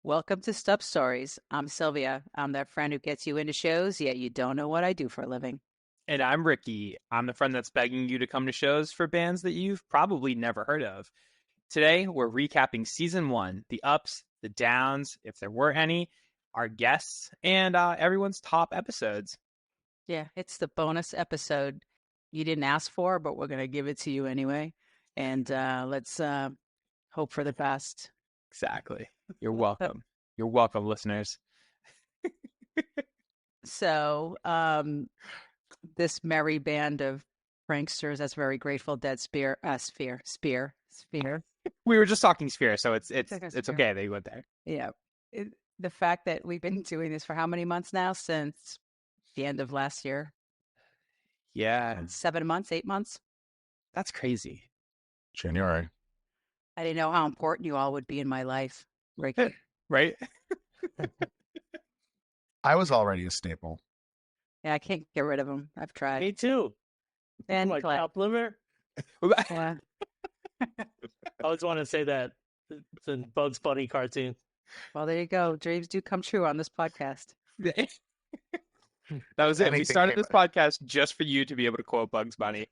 Welcome to Stub Stories. I'm Sylvia. I'm that friend who gets you into shows, yet you don't know what I do for a living. And I'm Ricky. I'm the friend that's begging you to come to shows for bands that you've probably never heard of. Today, we're recapping season one, the ups, the downs, if there were any, our guests, and everyone's top episodes. Yeah, it's the bonus episode you didn't ask for, but we're going to give it to you anyway. And let's hope for the best. Exactly. You're welcome. You're welcome, listeners. So, this merry band of pranksters, that's very Grateful Dead Spear. We were just talking Sphere, so it's It's it's like a it's spear. okay that you went there. Yeah. The fact that we've been doing this for how many months now? Since the end of last year? Yeah, 7 months, 8 months. that's crazy. January. I didn't know how important you all would be in my life, Ricky. Right? I was already a staple. Yeah, I can't get rid of them. I've tried. Me too. And Like Clay. top liver. Yeah. I always want to say that it's a Bugs Bunny cartoon. Well, there you go. Dreams do come true on this podcast. That was it. We Anything started came this podcast just for you to be able to quote Bugs Bunny.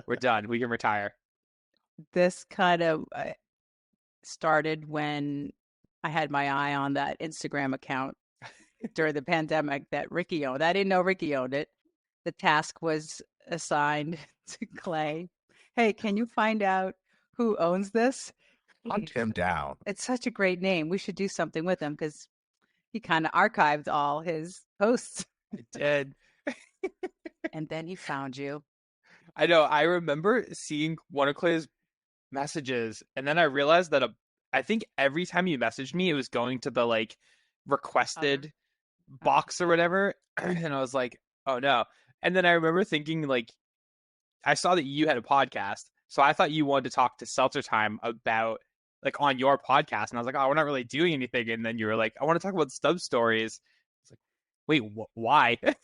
We're done. We can retire. This kind of started when I had my eye on that Instagram account during the pandemic that Ricky owned. I didn't know Ricky owned it. The task was assigned to Clay. Hey, can you find out who owns this? Hunt him down. It's such a great name. We should do something with him because he kind of archived all his posts. I did. And then he found you. I know. I remember seeing one of Clay's messages, and then I realized that I think every time you messaged me, it was going to the like requested box or whatever, and I was like, "Oh no!" And then I remember thinking like, I saw that you had a podcast, so I thought you wanted to talk to Seltzer Time about like on your podcast, and I was like, "Oh, we're not really doing anything." And then you were like, "I want to talk about Stub Stories." It's like, wait, why? It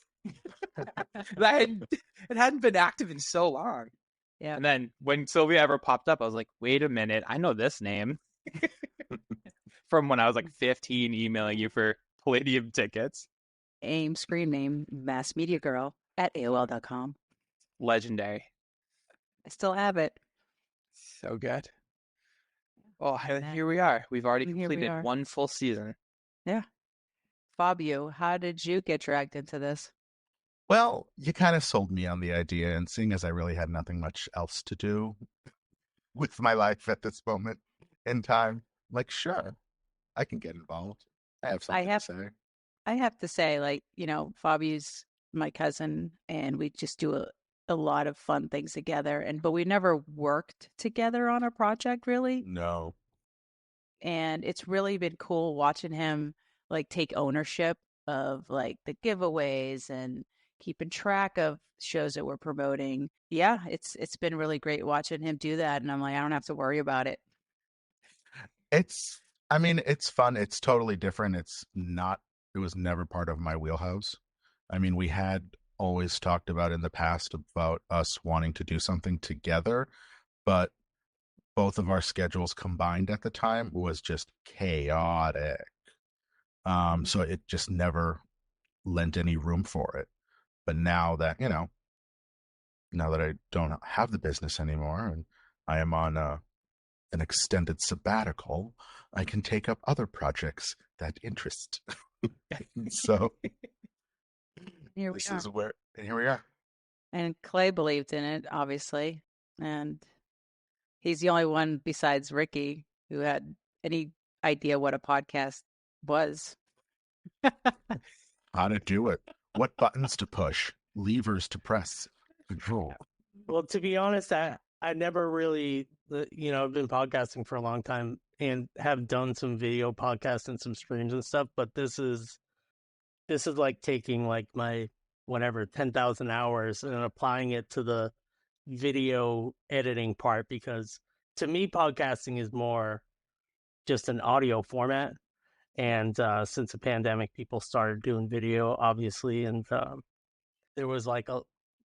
hadn't been active in so long. Yeah. And then when Sylvia ever popped up, I was like, wait a minute, I know this name from when I was like 15 emailing you for Palladium tickets. AIM screen name, Mass Media Girl at AOL.com. Legendary. I still have it. So good. Well, And here we are. We've already here we completed are. one full season. Yeah. Fabio, how did you get dragged into this? Well, you kind of sold me on the idea, and seeing as I really had nothing much else to do with my life at this moment in time, like, sure, I can get involved. I have something to say. I have to say, like, Fabio's my cousin, and we just do a lot of fun things together. But we never worked together on a project, really. No. And it's really been cool watching him like take ownership of like the giveaways and keeping track of shows that we're promoting. Yeah, it's been really great watching him do that, and I'm like, I don't have to worry about it. It's fun. It's totally different. It was never part of my wheelhouse. I mean, we had always talked about in the past about us wanting to do something together, but both of our schedules combined at the time was just chaotic. So it just never lent any room for it. But now that I don't have the business anymore and I am on an extended sabbatical, I can take up other projects that interest. So Here we are. And Clay believed in it, obviously. And he's the only one besides Ricky who had any idea what a podcast was. How to do it, what buttons to push, levers to press, control. Well, to be honest, I never really, I've been podcasting for a long time and have done some video podcasts and some streams and stuff. But this is like taking like my 10,000 hours and applying it to the video editing part, because to me, podcasting is more just an audio format. And since the pandemic, people started doing video, obviously. And there was like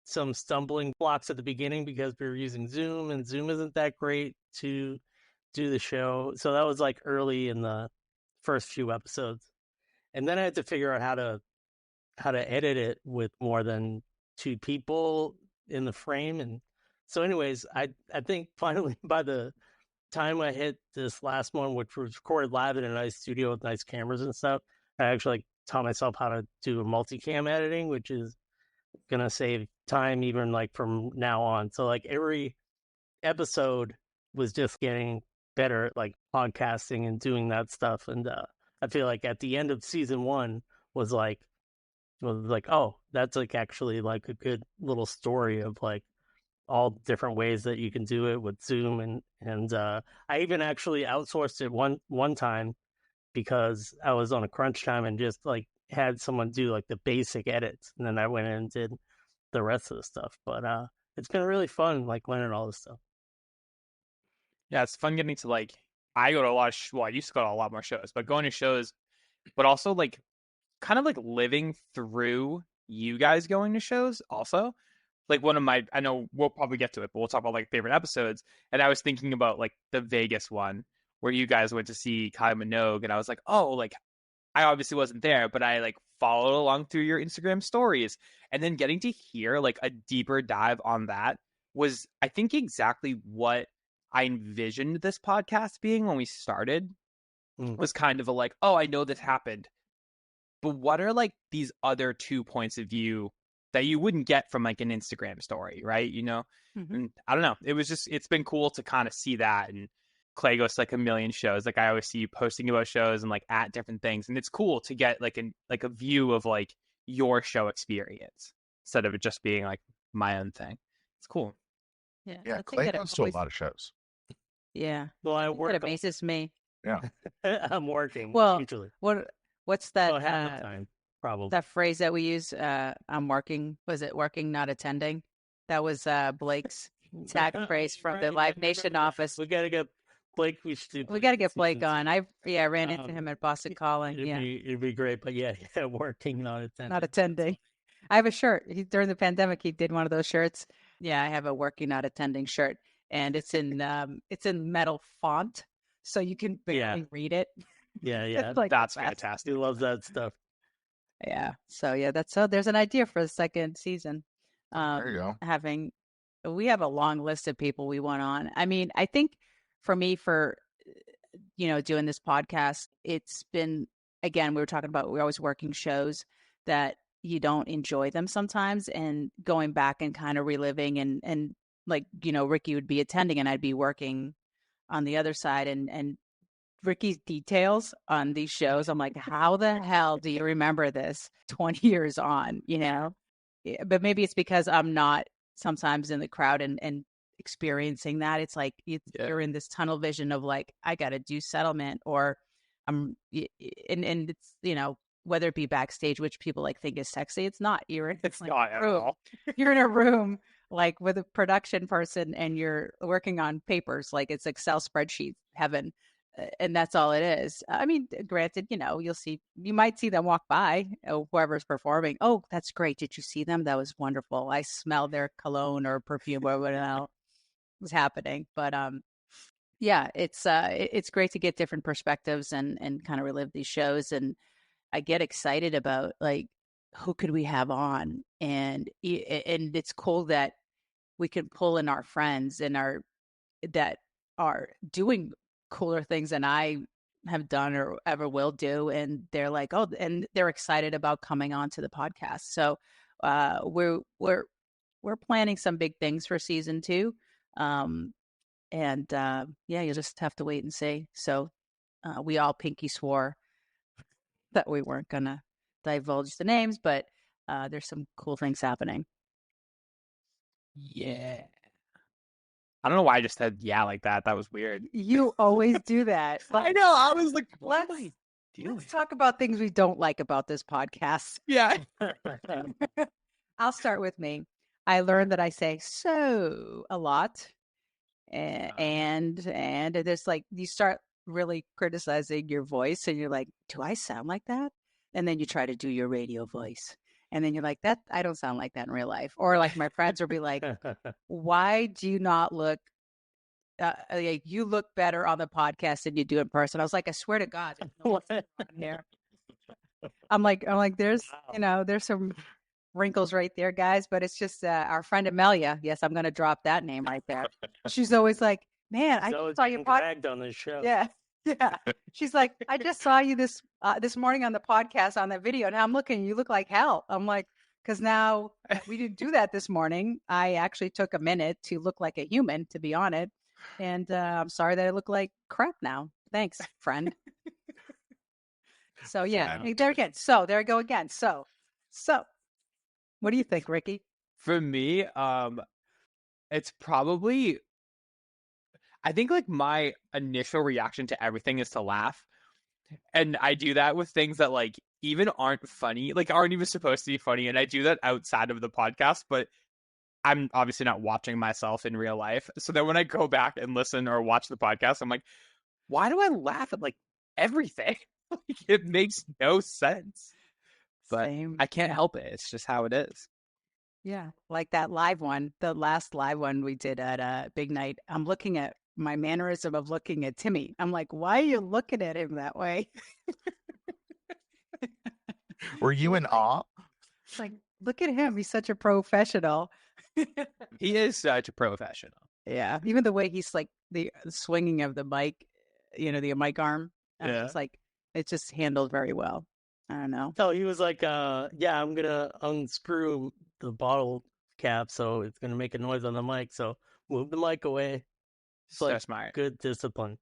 some stumbling blocks at the beginning because we were using Zoom, and Zoom isn't that great to do the show. So that was like early in the first few episodes, and then I had to figure out how to edit it with more than two people in the frame. And so anyways, I think finally by the time I hit this last one, which was recorded live in a nice studio with nice cameras and stuff, I actually taught myself how to do multicam editing, which is gonna save time even like from now on. So like every episode was just getting better at like podcasting and doing that stuff. And I feel like at the end of season one was like oh, that's like actually like a good little story of like all different ways that you can do it with Zoom. And I even actually outsourced it one time because I was on a crunch time and just like had someone do like the basic edits, and then I went in and did the rest of the stuff. But it's been really fun like learning all this stuff. Yeah, it's fun getting to like. I go to a lot of well, I used to go to a lot more shows, but going to shows, but also like kind of like living through you guys going to shows also. Like one of my, I know we'll probably get to it, but we'll talk about like favorite episodes. And I was thinking about like the Vegas one where you guys went to see Kylie Minogue, and I was like, oh, like I obviously wasn't there, but I like followed along through your Instagram stories, and then getting to hear like a deeper dive on that was, I think, exactly what I envisioned this podcast being when we started. Was kind of a like, oh, I know this happened, but what are like these other two points of view that you wouldn't get from like an Instagram story, right? You know, and I don't know. It was just, it's been cool to kind of see that. And Clay goes to like a million shows. Like I always see you posting about shows and like at different things, and it's cool to get like a view of like your show experience instead of it just being like my own thing. It's cool. Yeah, Yeah, I think Clay that it goes to a always, lot of shows. yeah, Well, I I think that work. amazes me. Yeah. I'm working Well, usually. what's that Well, half the time, probably. that phrase that we use? I'm working. Was it working, not attending? That was Blake's tag phrase from the Live Nation office. We gotta get Blake. We should do. We got to get Blake season on. I ran into two. him at Boston Calling. Yeah, It'd be great. But yeah, working, not attending. not attending. I have a shirt. During the pandemic, he did one of those shirts. Yeah, I have a working, not attending shirt, and it's in metal font, so you can barely read it. Yeah. It's like That's the best. fantastic. He loves that stuff. Yeah. So yeah, there's an idea for the second season. There you go. We have a long list of people we want on. I mean, I think for me, doing this podcast, it's been, again, we were talking about, we're always working shows that you don't enjoy them sometimes, and going back and kind of reliving, and like, Ricky would be attending and I'd be working on the other side, and Ricky's details on these shows, I'm like, how the hell do you remember this 20 years on, Yeah, but maybe it's because I'm not sometimes in the crowd and experiencing that. It's like you're in this tunnel vision of like, I got to do settlement, or and it's, whether it be backstage, which people like think is sexy, it's not. It's like not at all. You're in a room like with a production person and you're working on papers, like it's Excel spreadsheet heaven. And that's all it is. I mean, granted, you might see them walk by, whoever's performing. Oh, that's great. Did you see them? That was wonderful. I smelled their cologne or perfume or whatever was happening. But yeah, it's great to get different perspectives and kind of relive these shows. And I get excited about like, who could we have on? And it's cool that we can pull in our friends and that are doing cooler things than I have done or ever will do. And they're like, oh, and they're excited about coming on to the podcast. So we're planning some big things for season 2. Yeah, you'll just have to wait and see. So we all pinky swore that we weren't gonna divulge the names, but there's some cool things happening. Yeah. I don't know why I just said yeah like that. That was weird. You always do that. I know. I was like, what Let's, am I doing? let's talk about things we don't like about this podcast. Yeah. I'll start with me. I learned that I say so a lot. And there's like, you start really criticizing your voice and you're like, do I sound like that? And then you try to do your radio voice. And then you're like, that I don't sound like that in real life. Or like my friends will be like, why do you not look like, you look better on the podcast than you do in person. I was like, I swear to God, there's no on here. I'm like, there's, Wow. there's some wrinkles right there, guys. But it's just our friend Amelia. Yes, I'm going to drop that name right there. She's always like, man, I So just it's saw your getting podcast. dragged on this show. Yeah, yeah. She's like, I just saw you this morning on the podcast on that video. Now I'm looking, you look like hell. I'm like, because now we didn't do that this morning. I actually took a minute to look like a human, to be on it, and I'm sorry that I look like crap now. Thanks, friend. So yeah, Yeah. there again. So there I go again. So, what do you think, Ricky? For me, it's probably, I think like my initial reaction to everything is to laugh. And I do that with things that like even aren't funny, like aren't even supposed to be funny. And I do that outside of the podcast, but I'm obviously not watching myself in real life. So then when I go back and listen or watch the podcast, I'm like, why do I laugh at like everything? Like, it makes no sense. But Same. I can't help it. It's just how it is. Yeah, like that live one, the last live one we did at Big Night. I'm looking at my mannerism of looking at Timmy. I'm like, why are you looking at him that way? Were you in awe? It's like, look at him. He's such a professional. He is such a professional. Yeah, even the way he's like the swinging of the mic, the mic arm. Yeah. It's like it's just handled very well. I don't know. So he was like, yeah, I'm gonna unscrew the bottle cap so it's gonna make a noise on the mic. So move the mic away. It's So like smart. good discipline.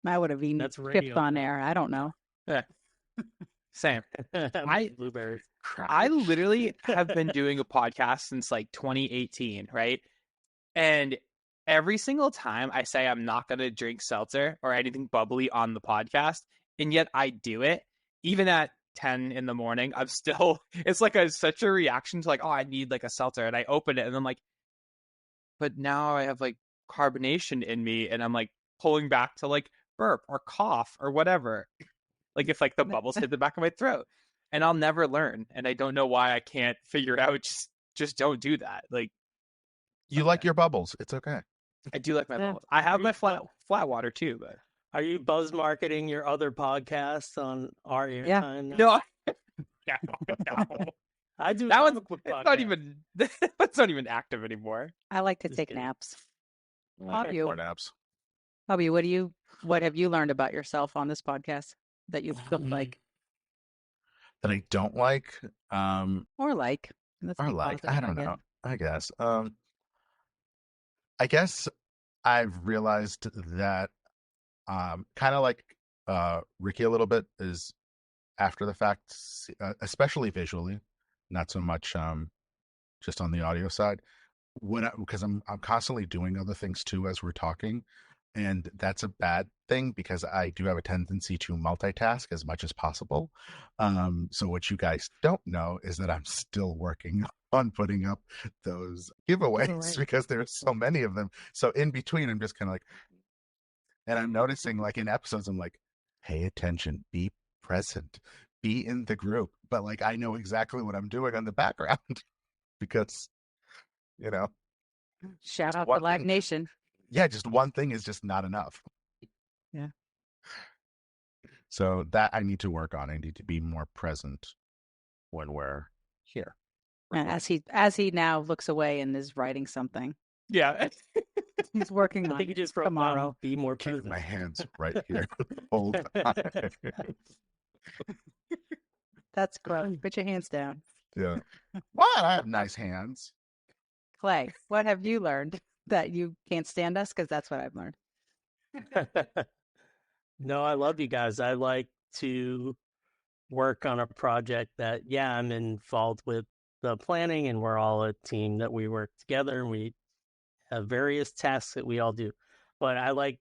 I would have even That's fifth radio. on air. I don't know. Yeah. Same. Blueberries. I literally have been doing a podcast since like 2018, right? And every single time I say I'm not going to drink seltzer or anything bubbly on the podcast, and yet I do it, even at 10 in the morning, I'm still, it's like such a reaction to like, oh, I need like a seltzer. And I open it and I'm like, but now I have like carbonation in me and I'm like pulling back to like burp or cough or whatever. Like if like the bubbles hit the back of my throat. And I'll never learn. And I don't know why I can't figure out, just don't do that. Like, You like your bubbles. It's okay. I do like my Yeah. bubbles. I have my flat water too, but Are you buzz marketing your other podcasts on our airtime? now? no, no. I do. That one's comic book it's not podcasts. even that's not even active anymore. I like to Just take kidding. naps. How about you? More naps. Hubby, what have you learned about yourself on this podcast that you don't like That I don't like. or like? Let's Or be like, positive, I don't guess. know. I guess. I guess I've realized that kind of like Ricky a little bit is after the fact, especially visually, not so much just on the audio side. Because I'm constantly doing other things too as we're talking, and that's a bad thing because I do have a tendency to multitask as much as possible. So what you guys don't know is that I'm still working on putting up those giveaways because there's so many of them. So in between, I'm just kind of like, and I'm noticing like in episodes, I'm like, pay attention, be present, be in the group. But like, I know exactly what I'm doing on the background because, you know, Shout out one to Lag thing- Nation. yeah, just one thing is just not enough. Yeah. So that I need to work on. I need to be more present when we're here. And as he now looks away and is writing something. Yeah. He's working I on think you just wrote tomorrow. down, be more Keep present. my hands right here. Hold on. That's gross. Put your hands down. Yeah. What? I have nice hands. Clay, what have you learned that you can't stand us? Because that's what I've learned. No, I love you guys. I like to work on a project that, yeah, I'm involved with the planning, and we're all a team that we work together and we have various tasks that we all do. But I like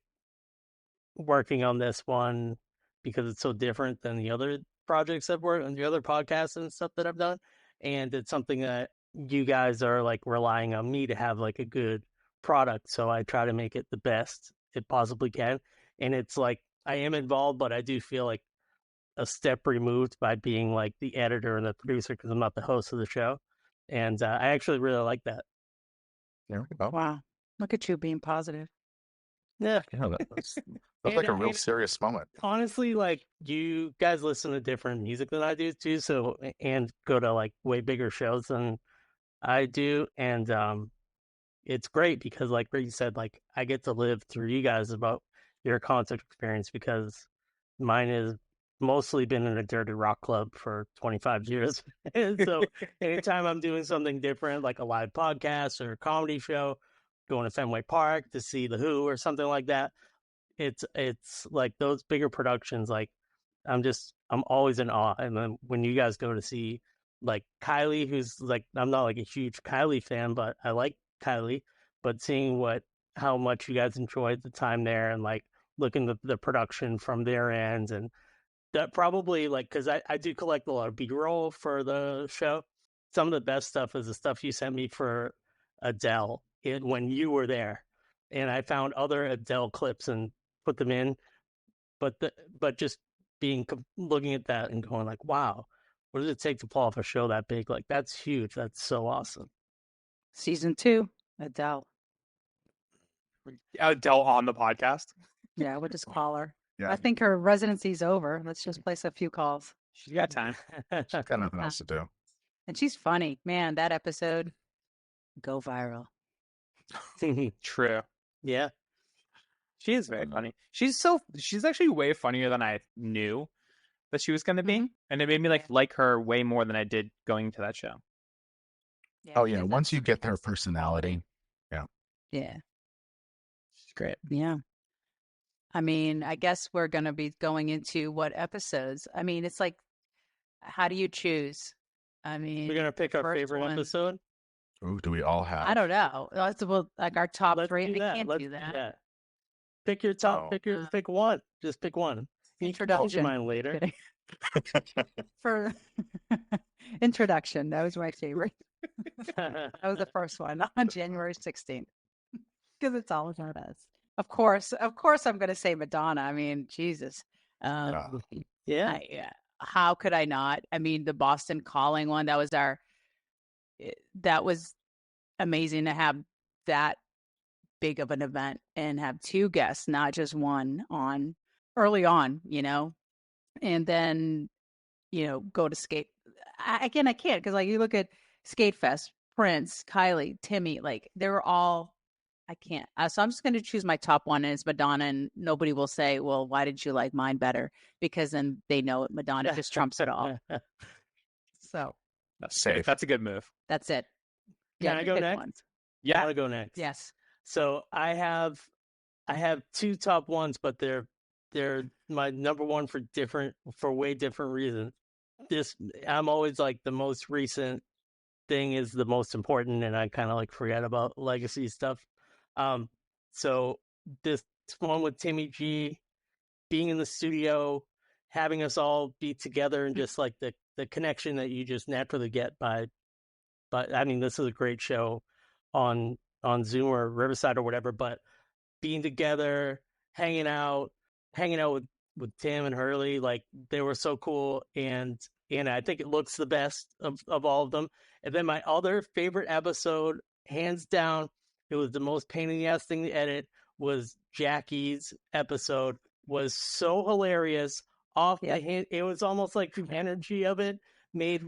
working on this one because it's so different than the other projects I've worked on, the other podcasts and stuff that I've done. And it's something that you guys are like relying on me to have like a good product. So I try to make it the best it possibly can. And it's like I am involved, but I do feel like a step removed by being like the editor and the producer because I'm not the host of the show. And I actually really like that. There we go. Wow. Look at you being positive. Yeah. Yeah, that's like a real serious moment. Honestly, like, you guys listen to different music than I do too, so and go to like way bigger shows than I do, and it's great because, like Ricky said, like I get to live through you guys about your concert experience because mine is mostly been in a dirty rock club for 25 years. And so anytime I'm doing something different, like a live podcast or a comedy show, going to Fenway Park to see The Who or something like that, it's like those bigger productions, like I'm always in awe. And then when you guys go to see like Kylie, who's like, I'm not like a huge Kylie fan, but I like Kylie, but seeing how much you guys enjoyed the time there and like looking at the production from their ends, and that probably like, cause I do collect a lot of B-roll for the show. Some of the best stuff is the stuff you sent me for Adele when you were there. And I found other Adele clips and put them in, but but just looking at that and going like, wow, what does it take to pull off a show that big? Like, that's huge. That's so awesome. Season 2, Adele. Adele on the podcast. Yeah, we'll just call her. Yeah, I think her residency's over. Let's just place a few calls. She's got time. she's got nothing else to do. And she's funny. Man, that episode, go viral. True. Yeah. She is very funny. She's actually way funnier than I knew that she was going to be, and it made me like her way more than I did going to that show. Yeah, Oh she yeah, has once that you get her personality. Yeah. She's great. Yeah. I mean, I guess we're going to be going into what episodes. I mean, it's like, how do you choose? I mean, We're going to pick our first favorite one, episode. Ooh, do we all have? I don't know. Well, like our top Let's three. do that. I can't Let's do that. Yeah. Pick your top, Oh. pick one. Just pick one. You can change your Introduction. mind later. Kidding. For introduction, that was my favorite. That was the first one on January 16th. Because it's all about us. Of course, I'm going to say Madonna. I mean, Jesus. Yeah. How could I not? I mean, the Boston Calling one, that was amazing to have that big of an event and have two guests, not just one on early on, and then, go to skate. I can't because like you look at Skate Fest, Prince, Kylie, Timmy, like they were all, I can't. So I'm just going to choose my top one, and it's Madonna, and nobody will say, well, why did you like mine better? Because then they know Madonna just trumps it all. So That's Safe. good. That's a good move. that's it. Can I go pick next? ones. Yeah. I'll go next. Yes. So I have two top ones, but they're my number one for way different reasons. I'm always like the most recent thing is the most important, and I kind of like forget about legacy stuff. So this one with Timmy G being in the studio, having us all be together, and just like the connection that you just naturally get by. But I mean, this is a great show on Zoom or Riverside or whatever. But being together, hanging out with Tim and Hurley, like they were so cool, and I think it looks the best of all of them. And then my other favorite episode, hands down, it was the most pain in the ass thing to edit, was Jackie's episode. Was so hilarious off the hand. It was almost like the energy of it made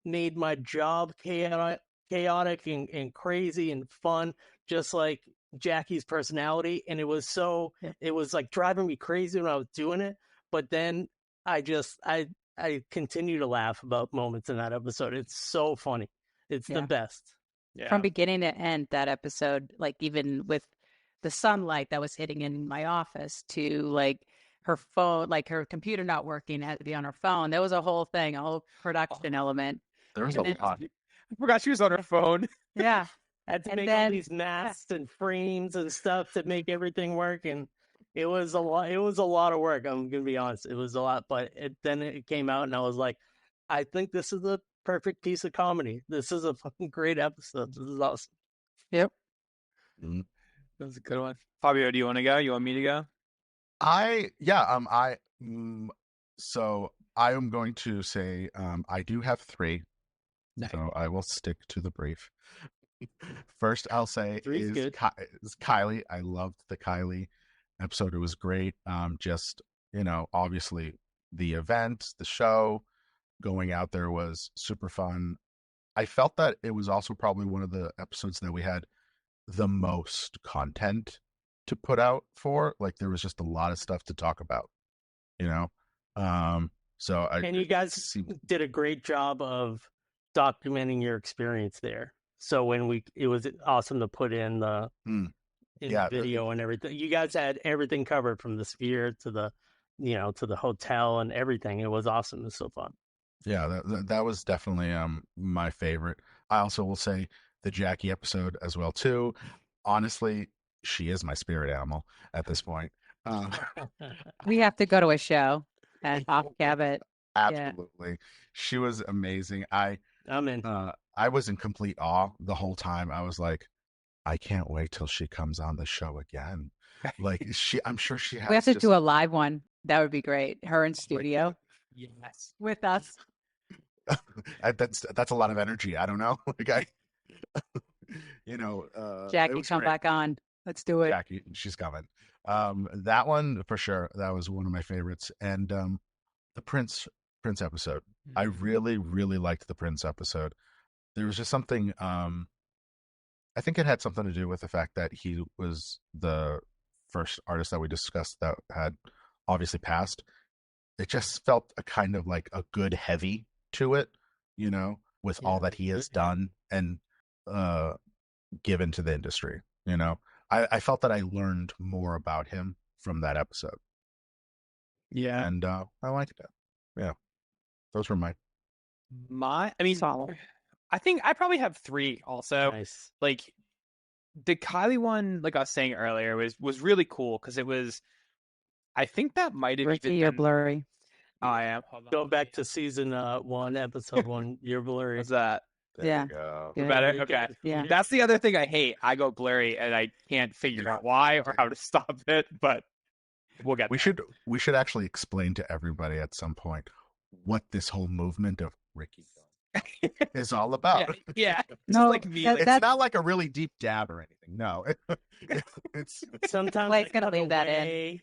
made my job chaotic and crazy and fun, just like Jackie's personality. And it was it was like driving me crazy when I was doing it. But then I continue to laugh about moments in that episode. It's so funny. It's the best. Yeah. From beginning to end, that episode, like even with the sunlight that was hitting in my office to like her phone, like her computer not working, had to be on her phone. There was a whole thing, a whole production element. There was a And then- lot. I forgot she was on her phone. Yeah. I had to And make then- all these masks and frames and stuff to make everything work, and it was a lot. It was a lot of work. I'm gonna be honest. It was a lot, but then it came out, and I was like, I think this is a perfect piece of comedy. This is a fucking great episode. This is awesome. Yep. Mhm. That was a good one. Fabio, do you want to go? You want me to go? So I am going to say I do have three. Nice. So I will stick to the brief. First, I'll say Three's good. is Kylie. I loved the Kylie episode. It was great. Just obviously the event, the show, going out there was super fun. I felt that it was also probably one of the episodes that we had the most content to put out for. Like there was just a lot of stuff to talk about, you know. So And you guys seemed did a great job of documenting your experience there. So it was awesome to put in the yeah, video and everything. You guys had everything covered from the Sphere to the, to the hotel and everything. It was awesome. It was so fun. yeah, that was definitely my favorite. I also will say the Jackie episode as well too. Honestly, she is my spirit animal at this point. Uh, We have to go to a show at Off Cabot. Yeah. absolutely, she was amazing. I'm in. I was in complete awe the whole time. I was like, I can't wait till she comes on the show again. Like I'm sure she has. We have to just, do a live one. That would be great. Her in my studio Yes. with us. that's a lot of energy. I don't know. Like it Jackie, was come great. back on. Let's do it. Jackie, she's coming. That one for sure. That was one of my favorites. And the Prince episode. I really, really liked the Prince episode. There was just something. I think it had something to do with the fact that he was the first artist that we discussed that had obviously passed. It just felt a kind of like a good heavy to it, with all that he has done and given to the industry. I felt that I learned more about him from that episode. Yeah. And I liked it. Yeah. Those were mine. Solid. I think I probably have three also. Nice. Like the Kylie one, like I was saying earlier, was really cool because it was. I think that might have Ricky, even you're been. blurry. Oh, I am. Hold on. Go back to season 1, episode 1. You're blurry. What's that? There Yeah. we go. Good. Better? Very Okay. good. Yeah. That's the other thing I hate. I go blurry and I can't figure out why or how to stop it, but we'll get We there. should actually explain to everybody at some point what this whole movement of Ricky is all about. Yeah. Just No, like me. that- It's not like a really deep dab or anything. No. It's Sometimes Blake's I gonna cut leave that in. away.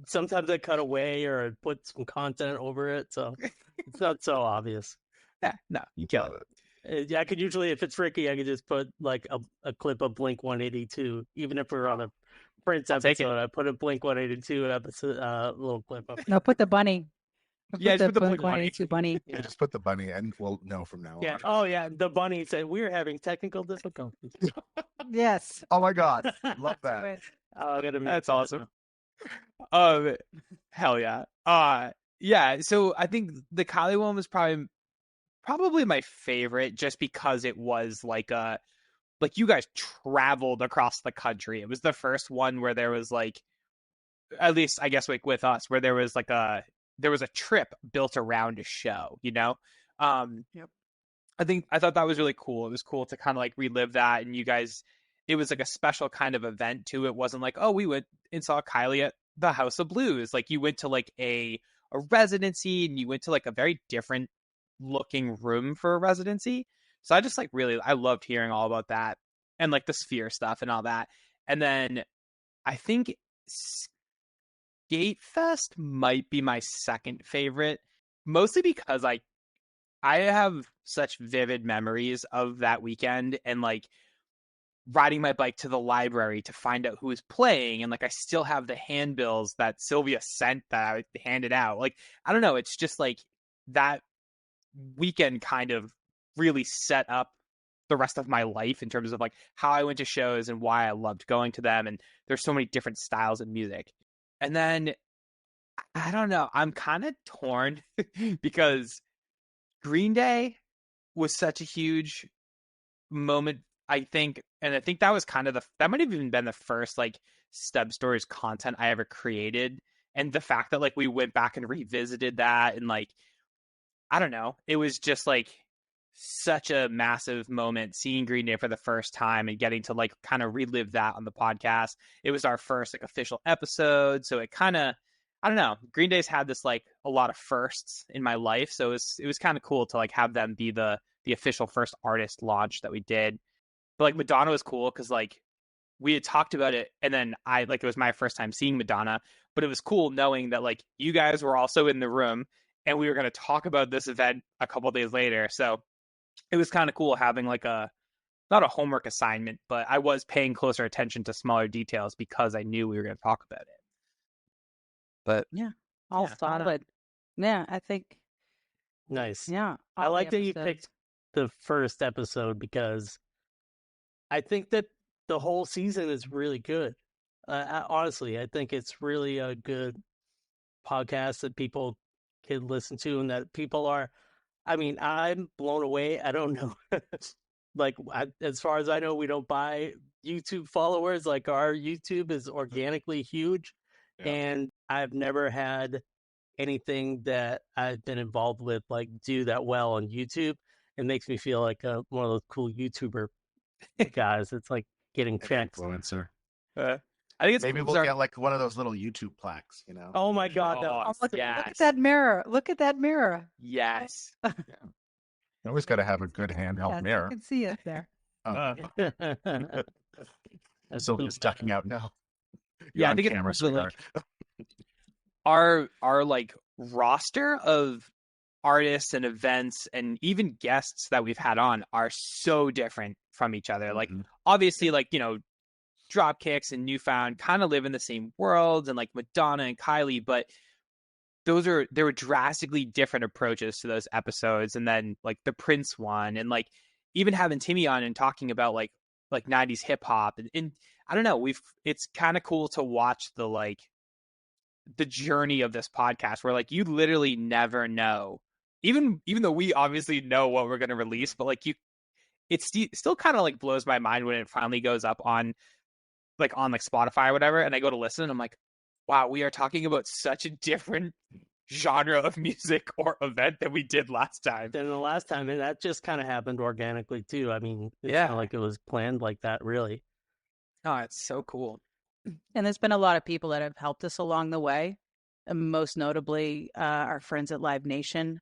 Sometimes I cut away or I put some content over it, so it's not so obvious. Yeah, no, you kill it. Yeah, I could usually, if it's Ricky, I could just put like a clip of Blink 182, even if we're on a Prince I'll take it. episode. I put a Blink 182 episode, little clip of. No, put the bunny. Yeah, just put the Blink bunny. 182 bunny. Yeah, just put the bunny and we'll know from now Yeah. on. Oh yeah, the bunny said we're having technical difficulties. Yes. Oh my God. Love that. Oh, I gotta make That's that awesome. now. Hell yeah. Yeah, so I think the Kylie one was probably my favorite just because it was like you guys traveled across the country. It was the first one where there was like, at least I guess like with us, where there was a trip built around a show, Yep. I thought that was really cool. It was cool to kind of like relive that, and you guys, it was like a special kind of event too. It wasn't like, oh, we went and saw Kylie at the House of Blues. Like you went to like a residency, and you went to like a very different looking room for a residency. So I just like I loved hearing all about that and like the Sphere stuff and all that. And then I think Skate Fest might be my second favorite, mostly because I have such vivid memories of that weekend and like riding my bike to the library to find out who was playing, and like I still have the handbills that Sylvia sent that I handed out. Like I don't know, it's just like that weekend kind of really set up the rest of my life in terms of like how I went to shows and why I loved going to them, and there's so many different styles of music. And then I don't know, I'm kind of torn because Green Day was such a huge moment, I think, and I think that was kind of that might have even been the first like Stub Stories content I ever created, and the fact that like we went back and revisited that, and like I don't know, it was just like such a massive moment seeing Green Day for the first time and getting to like kind of relive that on the podcast. It was our first like official episode, so it kind of, I don't know, Green Day's had this like a lot of firsts in my life, so it was kind of cool to like have them be the official first artist launch that we did. But like Madonna was cool because like we had talked about it, and then it was my first time seeing Madonna, but it was cool knowing that like you guys were also in the room and we were going to talk about this event a couple days later. So it was kind of cool having like a not a homework assignment, but I was paying closer attention to smaller details because I knew we were going to talk about it. But Yeah, all yeah. solid. Yeah, I think. Nice. Yeah, I all the like that you episodes. picked the first episode because I think that the whole season is really good. Honestly, I think it's really a good podcast that people can listen to and that people are. I mean, I'm blown away. I don't know. As far as I know, we don't buy YouTube followers. Like our YouTube is organically huge, Yeah. and I've never had anything that I've been involved with like do that well on YouTube. It makes me feel like one of those cool YouTuber guys. It's like getting An checked. influencer. I think it's Maybe cool we'll get like one of those little YouTube plaques, you know? Oh my god! Oh, Oh, look yes. at that mirror. Look at that mirror. Yes. You always got to have a good handheld Yes, mirror. I can see it there. Oh, That's so cool. it's ducking out now. You're Yeah, I on think it's camera, also, sweetheart. our like roster of artists and events and even guests that we've had on are so different from each other. Like Mhm. obviously like, Dropkicks and Newfound kind of live in the same world and like Madonna and Kylie, but there were drastically different approaches to those episodes. And then like the Prince one and like even having Timmy on and talking about like 90s hip hop and I don't know, it's kind of cool to watch the journey of this podcast where like you literally never know, even though we obviously know what we're going to release, but like still kind of like blows my mind when it finally goes up on Spotify or whatever, and I go to listen and I'm like, wow, we are talking about such a different genre of music or event than we did last time. Then the last time, and that just kind of happened organically too. I mean, it's Yeah. not like it was planned like that, really. Oh, it's so cool. And there's been a lot of people that have helped us along the way. And most notably, our friends at Live Nation.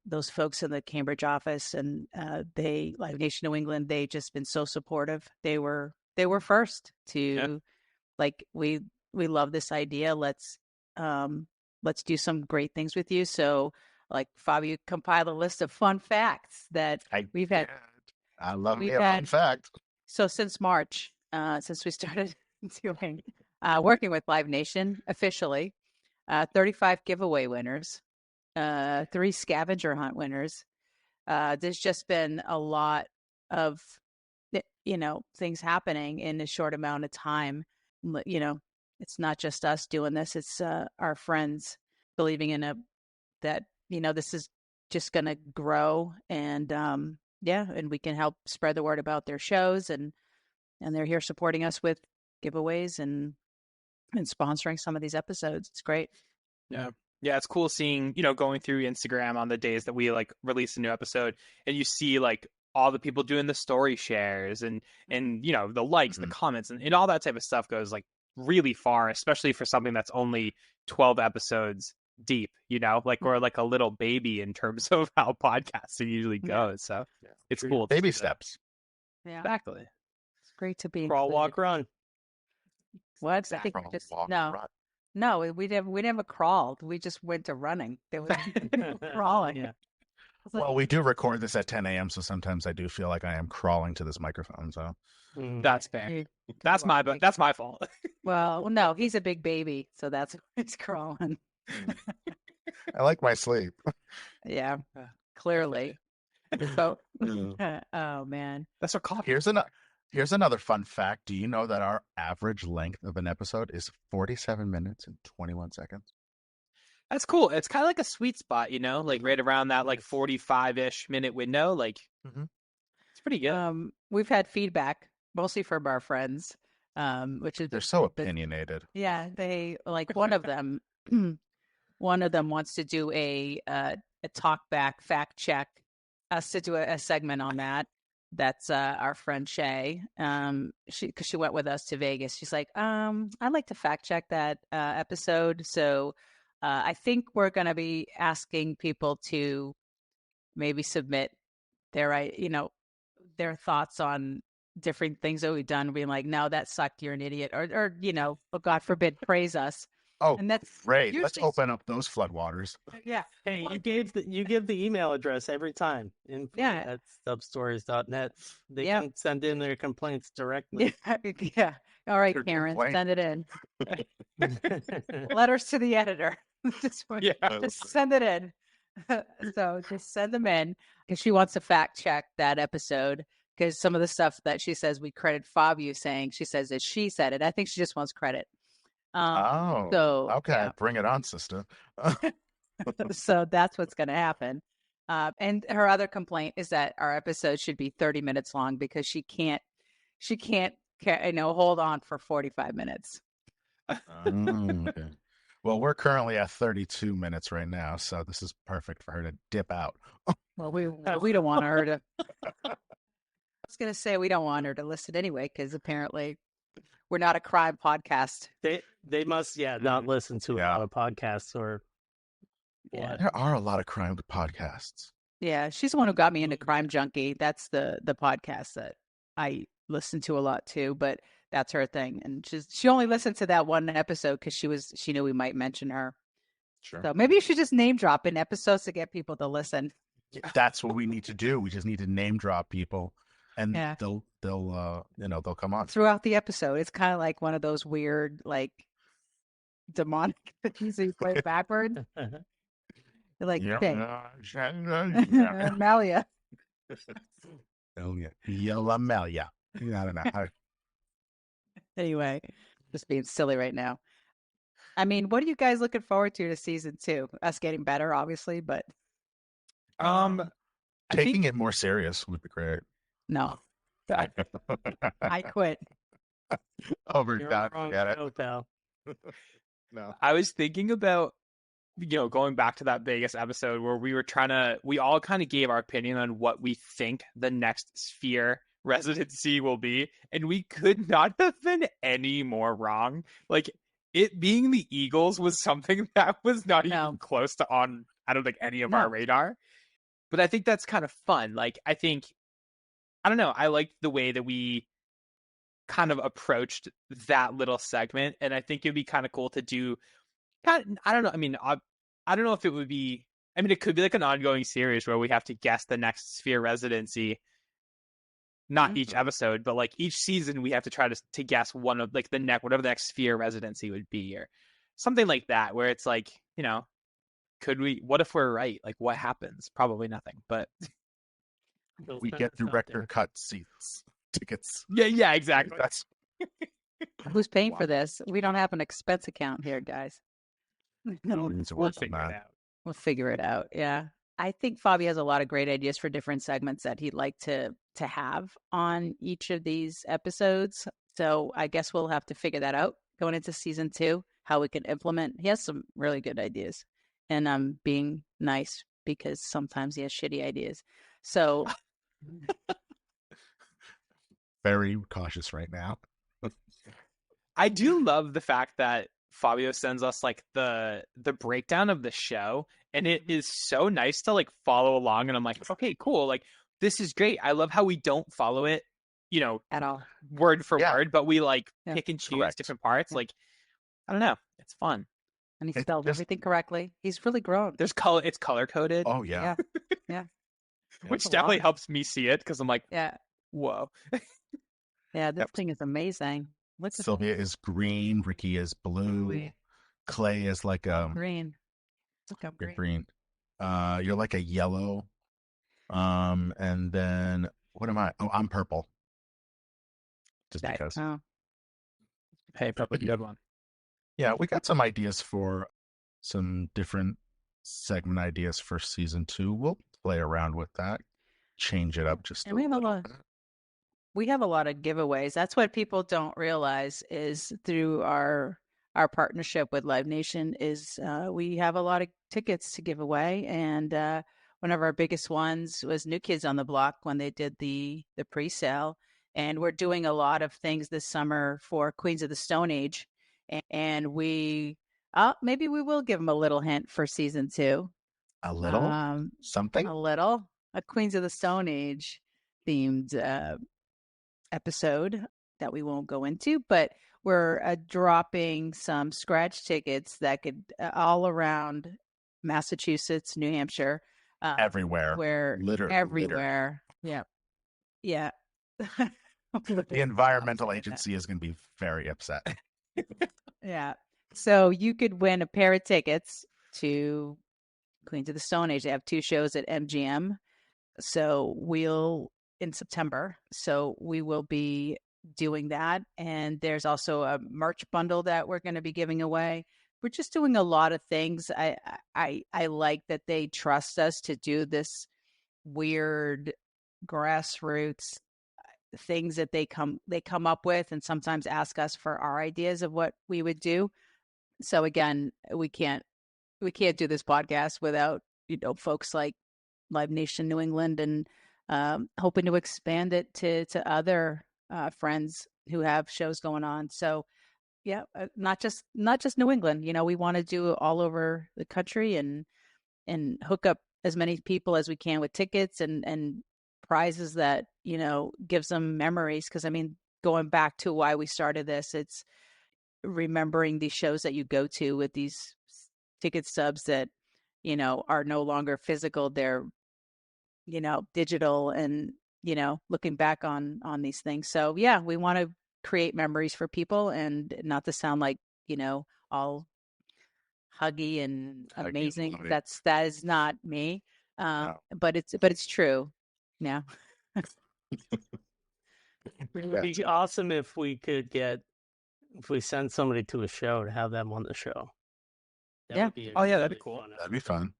Those folks in the Cambridge office and Live Nation New England. They just been so supportive. They were first to like we love this idea. Let's do some great things with you. So like Fabio compiled a list of fun facts that we've had. I love we've me a fun fact. So since March, since we started doing working with Live Nation officially, 35 giveaway winners, 3 scavenger hunt winners. There's just been a lot of things happening in a short amount of time. It's not just us doing this; it's our friends believing in that this is just going to grow, and and we can help spread the word about their shows, and they're here supporting us with giveaways and sponsoring some of these episodes. It's great. Yeah. Yeah, it's cool seeing, going through Instagram on the days that we like release a new episode and you see like all the people doing the story shares and the likes, the comments and all that type of stuff goes like really far, especially for something that's only 12 episodes deep, like we're like a little baby in terms of how podcasting usually goes. So it's cool. Baby steps. Yeah. Exactly. It's great to be Crawl, included. walk, run. What? I think No, we never crawled. We just went to running. There was crawling. Yeah. Well, we do record this at 10 a.m., so sometimes I do feel like I am crawling to this microphone. So That's fair. That's my fault. Well, no, he's a big baby, so that's it's crawling. I like my sleep. Yeah, clearly. So, oh man, that's what coffee. Here's another fun fact. Do you know that our average length of an episode is 47 minutes and 21 seconds? That's cool. It's kind of like a sweet spot, like right around that like 45-ish minute window. Like, it's pretty good. We've had feedback mostly from our friends, which is they're so opinionated. Yeah, they like one of them. One of them wants to do a talk back fact check, us to do a segment on that. That's our friend Shay. Because she went with us to Vegas. She's like, I'd like to fact check that episode. So I think we're going to be asking people to maybe submit their thoughts on different things that we've done, being like, no, that sucked, you're an idiot, or oh, God forbid, praise us. Oh, And that's great. Let's usually, open up those floodwaters. yeah, Hey, you give the email address every time. Info Yeah. at stubstories.net. They Yep. can send in their complaints directly. yeah, yeah. All right, Your Karen, complaint. send it in. Letters to the editor. just, Yeah. just send it in. So just send them in because she wants to fact check that episode because some of the stuff that she says we credit Fabio saying, she says that she said it. I think she just wants credit. Oh, So okay. yeah, Bring it on, sister. so that's what's going to happen. And her other complaint is that our episode should be 30 minutes long because she can't, hold on for 45 minutes. Okay. Well, we're currently at 32 minutes right now, so this is perfect for her to dip out. Well, we don't want her to. I was going to say we don't want her to listen anyway because apparently we're not a crime podcast. They must not listen to a Yeah. lot of podcasts or Yeah. what. There are a lot of crime podcasts. Yeah, she's the one who got me into Crime Junkie. That's the podcast that I listen to a lot too, but that's her thing. And she only listened to that one episode because she knew we might mention her. Sure. So maybe you should just name drop in episodes to get people to listen. That's what we need to do. We just need to name drop people, and Yeah. they'll come on. Throughout the episode. It's kind of like one of those weird, like demonic things that you play backwards. Like, Malia. Oh yeah, Yella Melia. I don't know how. Anyway, just being silly right now. I mean, what are you guys looking forward to season 2? Us getting better, obviously, but I Taking think it more serious would be great. no, I quit. Over You're that, wrong, forget it. no, pal. No. I was thinking about, going back to that Vegas episode where we all kind of gave our opinion on what we think the next Sphere residency will be, and we could not have been any more wrong. Like, it being the Eagles was something that was not No. even close to on, I don't think, any of No. our radar. But I think that's kind of fun. Like, I don't know, I liked the way that we kind of approached that little segment, and I think it'd be kind of cool to do I don't know. I mean, I don't know if it would be. I mean, it could be like an ongoing series where we have to guess the next Sphere residency. Not each episode, but like each season, we have to try to guess one of like whatever the next Sphere residency would be, or something like that, where it's like, could we? What if we're right? Like, what happens? Probably nothing. But We get director cut seats tickets. yeah, exactly. That's Who's paying for this? We don't have an expense account here, guys. we'll need to We'll work on figure it that. out. We'll figure it out. Yeah. I think Fabi has a lot of great ideas for different segments that he'd like to have on each of these episodes. So I guess we'll have to figure that out going into season 2, how we can implement. He has some really good ideas. And I'm being nice because sometimes he has shitty ideas. So Very cautious right now. I do love the fact that Fabio sends us like the breakdown of the show, and it is so nice to like follow along, and I'm like, okay, cool, like this is great. I love how we don't follow it, at all. word for Yeah. word, but we like Yeah. pick and choose Correct. different parts. Yeah. Like, I don't know, it's fun. And he It's spelled just- everything correctly. He's really grown. It's color coded, Oh yeah. Yeah. which That's a definitely lot. helps me see it because I'm like, Yeah. whoa. Yeah. This Yep. thing is amazing. Look at Sylvia is green. Ricky is blue. Blue. Clay is like green. Look, I'm you're green. green. You're like a yellow. And then what am I? Oh, I'm purple. Just Right. because. Oh. Hey, probably a good one. Yeah, we got some ideas for some different segment ideas for season 2. We'll play around with that, change it up just And a we have a little lot. bit. We have a lot of giveaways. That's what people don't realize is through our partnership with Live Nation is we have a lot of tickets to give away, and one of our biggest ones was New Kids on the Block when they did the pre-sale, and we're doing a lot of things this summer for Queens of the Stone Age, and we maybe we will give them a little hint for season 2. A little something. A little a Queens of the Stone Age themed episode that we won't go into, but we're dropping some scratch tickets that could all around Massachusetts, New Hampshire, Everywhere. where Literally. everywhere. Yeah. Yeah. The environmental agency is going to be very upset. Yeah. So you could win a pair of tickets to Queens of the Stone Age. They have 2 shows at MGM. So we'll in September. So we will be doing that. And there's also a merch bundle that we're going to be giving away. We're just doing a lot of things. I like that they trust us to do this weird grassroots things that they come up with, and sometimes ask us for our ideas of what we would do. So again, we can't do this podcast without folks like Live Nation New England, and hoping to expand it to other friends who have shows going on. So yeah, not just New England. We want to do it all over the country, and hook up as many people as we can with tickets and prizes that gives them memories. Because I mean, going back to why we started this, it's remembering these shows that you go to with these ticket stubs that are no longer physical. They're digital, and looking back on these things. So yeah, we want to create memories for people, and not to sound like all huggy and amazing. That is not me. No. But it's true. Yeah. It would be awesome if we send somebody to a show to have them on the show. That Yeah. would be Oh, yeah, that'd really be cool. fun. That'd be fun.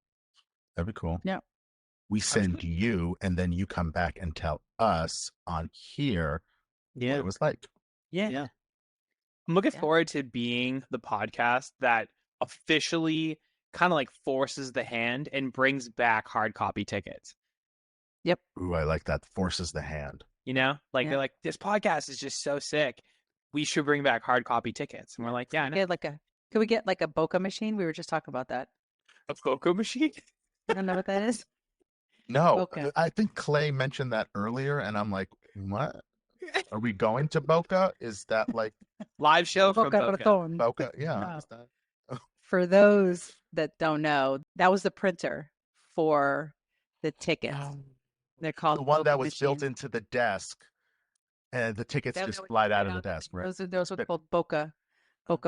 That'd be cool. Yeah. We send you, and then you come back and tell us on here what Yeah. it was like. Yeah. I'm looking Yeah. forward to being the podcast that officially kind of like forces the hand and brings back hard copy tickets. Ooh, I like that. Forces the hand. They're Yeah. like, this podcast is just so sick. We should bring back hard copy tickets. And we're like, yeah, I know. Could we get like a Boca machine? We were just talking about that. A Coco machine? I don't know what that is. No, Okay. I think Clay mentioned that earlier, and I'm like, what? Are we going to Boca? Is that like Live show from Boca Boca. Raton. Boca? Yeah. No. Is that... For those that don't know, that was the printer for the tickets. They're called The one Boca that was built machines. into the desk, and the tickets That- just that slide was- out of the desk, right? Those were called Boca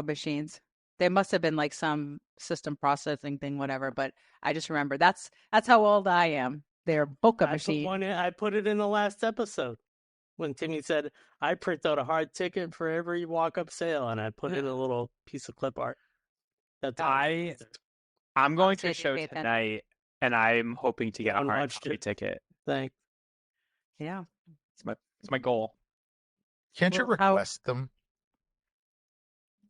machines. They must have been like some system processing thing, whatever. But I just remember that's how old I am. They're Boca machine. I put it in the last episode when Timmy said, I print out a hard ticket for every walk-up sale, and I put in a little piece of clip art. That's I'm going to a Honestly, I show didn't pay attention. tonight, and I'm hoping to get a hard Unwatched copy it. ticket. Thanks. Yeah. It's my goal. Can't you Well, how- request them?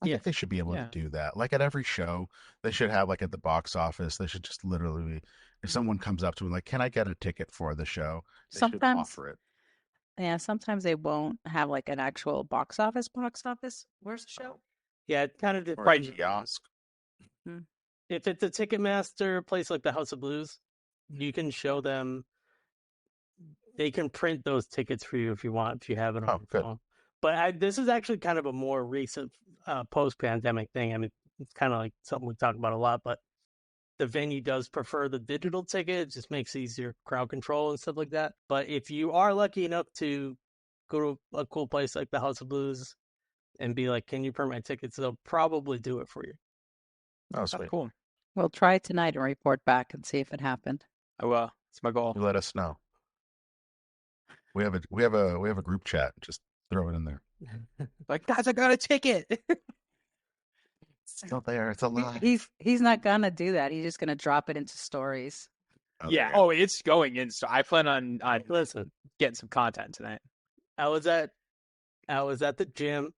I Yeah. think they should be able Yeah. to do that. Like at every show, they should have like at the box office, they should just literally, if someone comes up to me like, "Can I get a ticket for the show?" They should Sometimes, offer it. yeah, sometimes they won't have like an actual box office. Where's the show? Yeah, it kind of Or a depends. kiosk. If it's a Ticketmaster place like the House of Blues, you can show them. They can print those tickets for you if you want, if you have it on Oh, your good. phone. But this is actually kind of a more recent post-pandemic thing. I mean, it's kind of like something we talk about a lot, but the venue does prefer the digital ticket. It just makes it easier crowd control and stuff like that. But if you are lucky enough to go to a cool place like the House of Blues and be like, "Can you print my tickets?" They'll probably do it for you. Oh, That's sweet. cool. We'll try it tonight and report back and see if it happened. I will. It's my goal. You let us know. We have a group chat. Just throw it in there. Like, guys, I got a ticket. It's still there. It's alive. He's not gonna do that. He's just gonna drop it into stories. Oh, Yeah. there you go. Oh, it's going in. So I plan on Listen, getting some content tonight. I was at the gym,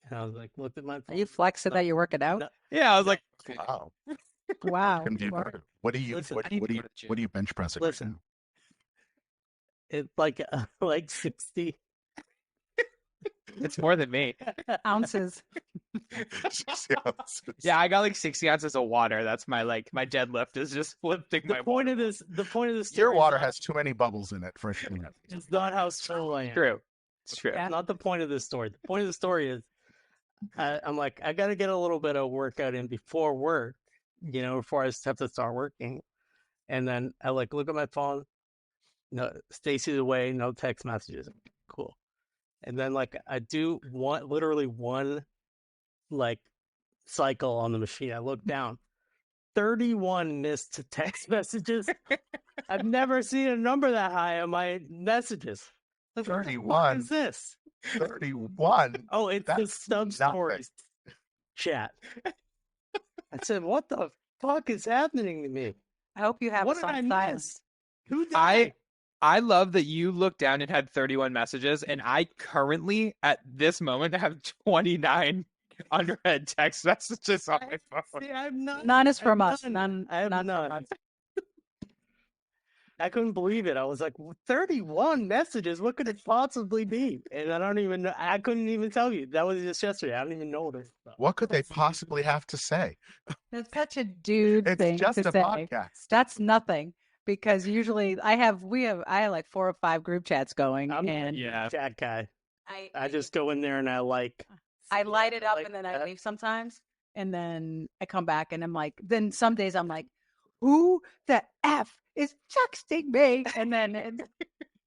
and I was like, looked at my Are phone. you flexing that you're working out? No. Yeah, I was like, Wow. Wow. Couldn't be Wow. better. What do you Listen, what, I need what to do you go to the what do gym. you bench pressing? Listen. It's like 60 it's more than me. Ounces. Yeah, I got like 60 ounces of water. That's my deadlift is just lifting my the point of this Your story water is has too many bubbles in it for sure. not how full I am. True. It's true. Yeah. Not the point of this story. The point of the story is I'm like, I got to get a little bit of workout in before work, before I have to start working. And then I like look at my phone. No, Stacy's away. No text messages. Cool. And then like I do literally one like cycle on the machine. I look down, 31 missed text messages. I've never seen a number that high on my messages. Like, what the fuck 31. is this? 31. Oh, it's the That's Stub nothing. Stories chat. I said, what the fuck is happening to me? I hope you have What us did I on silent. miss? Who did I love that you looked down and had 31 messages, and I currently, at this moment, have 29 unread text messages on my phone. See, I have none. None is I have from us. none. None. I have none none. from us. I couldn't believe it. I was like, 31 messages? What could it possibly be? And I don't even know. I couldn't even tell you. That was just yesterday. I don't even know this stuff. What could they possibly have to say? That's such a dude It's thing just to a say. podcast. That's nothing because usually I have like 4 or 5 group chats going, I'm and Yeah. chat guy. I I just go in there and I I light it up like and then I that. leave sometimes, and then I come back and I'm like, then some days I'm like, who the f is texting me? And then and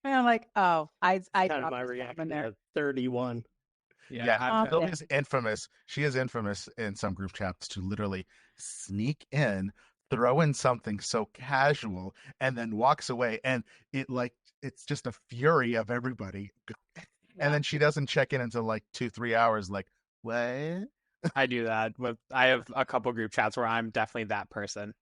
I'm like, oh, I kind of dropped my this bomb in reaction there. at 31. Yeah, I'm- Oh, Sylvia's infamous. She is infamous in some group chats to literally sneak in, throw in something so casual, and then walks away. And it's just a fury of everybody. And then she doesn't check in until like 2-3 hours. Like, what? I do that. I have a couple group chats where I'm definitely that person.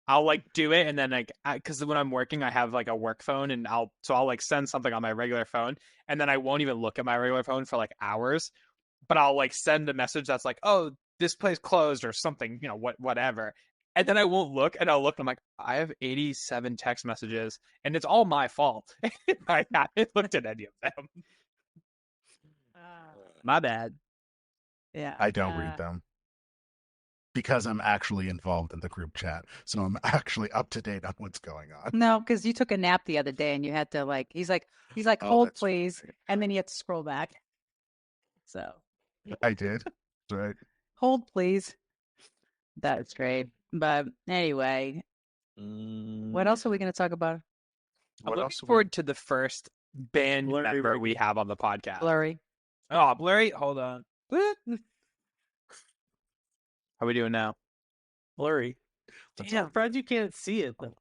I'll like do it, and then like because when I'm working, I have like a work phone, and I'll like send something on my regular phone, and then I won't even look at my regular phone for like hours, but I'll like send a message that's like, oh, this place closed or something, whatever, and then I won't look, and I'll look, and I'm like, I have 87 text messages, and it's all my fault. I haven't looked at any of them. My bad. Yeah. I don't read them because I'm actually involved in the group chat. So I'm actually up to date on what's going on. No, because you took a nap the other day and you had to like. He's like, Oh, hold that's please, and then you have to scroll back. So I did. Right. hold please. That's great. But anyway, what else are we going to talk about? I'm What looking else? forward to the first band Blurry member Ricky. we have on the podcast. Blurry. Oh, Blurry, hold on. How we doing now? Blurry. I'm Damn. surprised you can't see it though.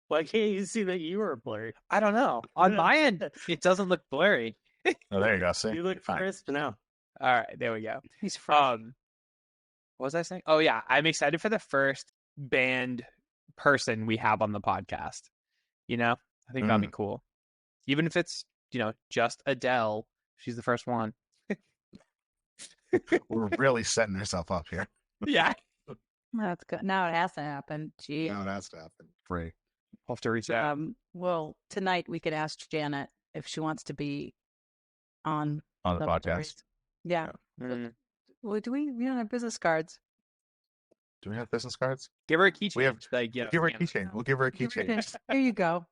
Why can't you see that you are blurry? I don't know. On my end, it doesn't look blurry. Oh, there you go. See, You look fine. crisp now. All right, there we go. He's fresh. What was I saying? Oh yeah, I'm excited for the first band person we have on the podcast. I think that'd be cool. Even if it's, just Adele, she's the first one. We're really setting ourselves up here. Yeah. That's good. Now it has to happen. Gee. Now it has to happen. Free. I'll have to reach out. Well, tonight we could ask Janet if she wants to be on On the Stub podcast. Stories. Yeah. Mm. Well, we don't have business cards. Do we have business cards? Give her a keychain. We have- Like, We'll give her a scan it. keychain. We'll give her a Here keychain. you go.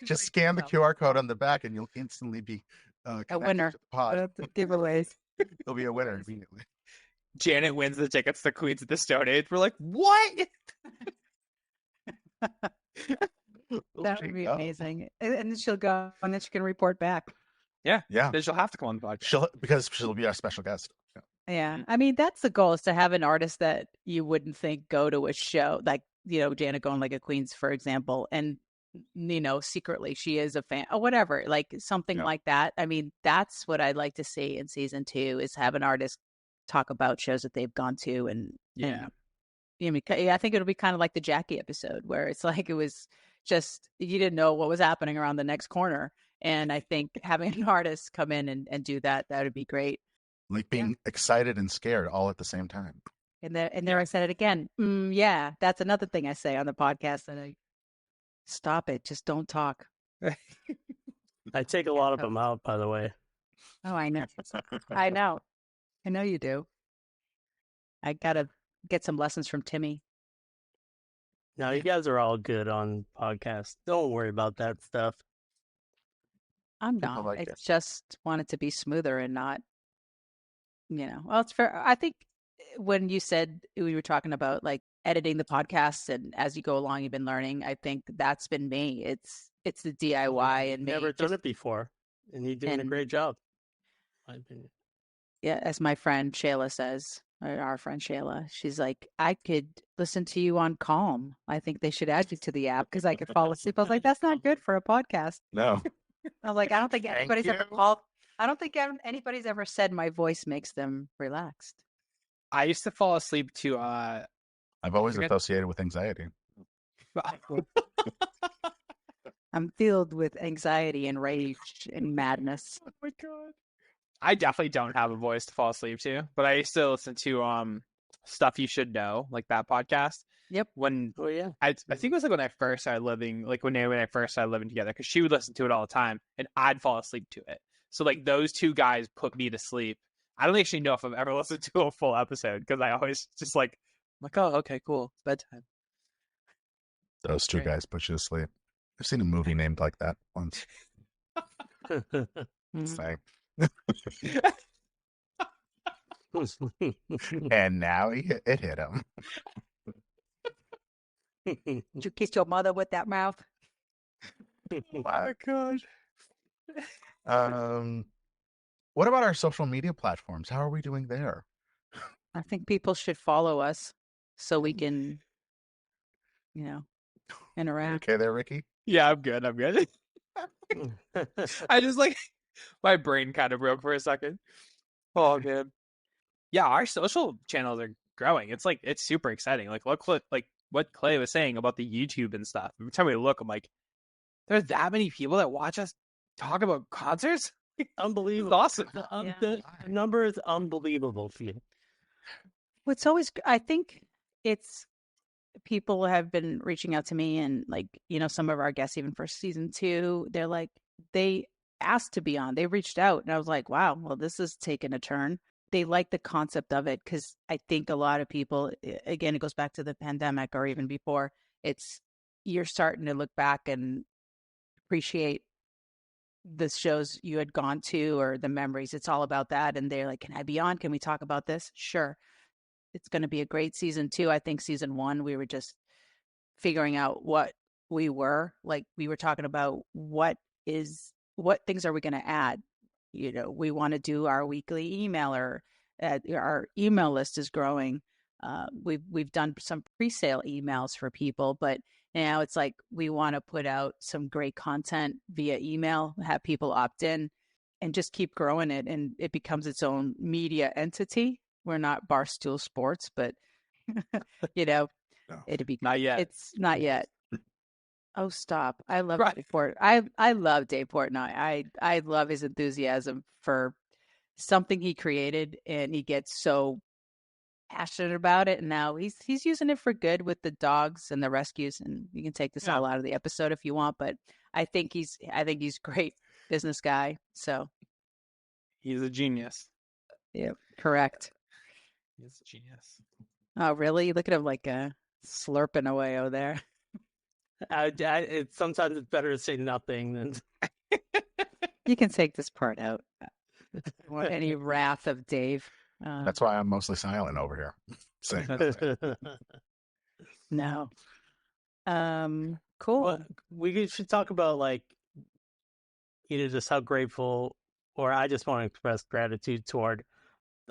Just scan the QR code on the back, and you'll instantly be connected winner. to the pod. Giveaways. You'll be a winner immediately. Janet wins the tickets to Queens of the Stone Age. We're like, what? That would be amazing. And then she'll go, and then she can report back. Yeah, Then she'll have to come on the podcast. because she'll be our special guest. Yeah. Yeah. I mean, that's the goal, is to have an artist that you wouldn't think go to a show, like, Janet going like a Queens, for example, and, secretly she is a fan or whatever, like something Yeah. like that. I mean, that's what I'd like to see in season 2, is have an artist talk about shows that they've gone to. And Yeah. I think it'll be kind of like the Jackie episode, where it's like, it was just, you didn't know what was happening around the next corner. And I think having an artist come in and do that would be great. Like being excited and scared all at the same time. And there I said it again. Yeah, that's another thing I say on the podcast. And I stop it. Just don't talk. I take a lot of them out, by the way. Oh, I know. I know. I know you do. I gotta get some lessons from Timmy. No, you guys are all good on podcasts. Don't worry about that stuff. I'm People not. like I it. just want it to be smoother and not, well, it's fair. I think when you said we were talking about like editing the podcast and as you go along, you've been learning, I think that's been me. It's the DIY and me Never done just, it before, and you're doing a and great job, in my opinion. yeah, as my friend Shayla says, or our friend Shayla, she's like, I could listen to you on Calm. I think they should add you to the app because I could fall asleep. I was like, that's not good for a podcast. No. I was like, I don't think Thank anybody's ever you. called. I don't think anybody's ever said my voice makes them relaxed. I used to fall asleep to I've always forget. associated with anxiety. I'm filled with anxiety and rage and madness. Oh my god. I definitely don't have a voice to fall asleep to, but I used to listen to Stuff You Should Know, like that podcast. Yep. When Oh yeah, I think it was like when I first started living, like when Naomi and I first started living together, because she would listen to it all the time, and I'd fall asleep to it. So like those two guys put me to sleep. I don't actually know if I've ever listened to a full episode because I always just like, I'm like, oh, okay, cool, it's bedtime. Those two Great. guys put you to sleep. I've seen a movie named like that once. Mhm. Saying. And now it hit him. Did you kiss your mother with that mouth? Oh my god. What about our social media platforms? How are we doing there? I think people should follow us so we can, interact. Okay there, Ricky? Yeah, I'm good. I'm good. I just like my brain kind of broke for a second. Oh man. Yeah, our social channels are growing. It's super exciting. Like what Clay was saying about the YouTube and stuff. Every time we look, I'm like, there's that many people that watch us talk about concerts. This is Unbelievable. awesome. Yeah. The number is unbelievable for you. What's always, I think it's people have been reaching out to me and like, some of our guests, even for season 2, they're like, they asked to be on, they reached out and I was like, wow, well, this has taken a turn. They like the concept of it because I think a lot of people, again, it goes back to the pandemic or even before, you're starting to look back and appreciate the shows you had gone to or the memories. It's all about that. And they're like, can I be on? Can we talk about this? Sure. It's going to be a great season 2. I think season 1, we were just figuring out what we were like. We were talking about what things are we going to add. We want to do our weekly email, or our email list is growing. We've done some pre-sale emails for people, but now it's like we want to put out some great content via email, have people opt in, and just keep growing it, and it becomes its own media entity. We're not Barstool Sports, but No. it'd be. Not yet. It's not yet. Oh, stop! I love Right. Dave Port. I love Dave Portnoy. I love his enthusiasm for something he created, and he gets so passionate about it. And now he's using it for good with the dogs and the rescues. And you can take this Yeah. all out of the episode if you want, but I think he's great business guy. So He's a genius. yeah, correct. He's a genius. Oh, really? Look at him like slurping away over there. Sometimes it's better to say nothing than. You can take this part out. Or any wrath of Dave. That's why I'm mostly silent over here. Saying nothing. No. Cool. Well, we should talk about just how grateful, or I just want to express gratitude toward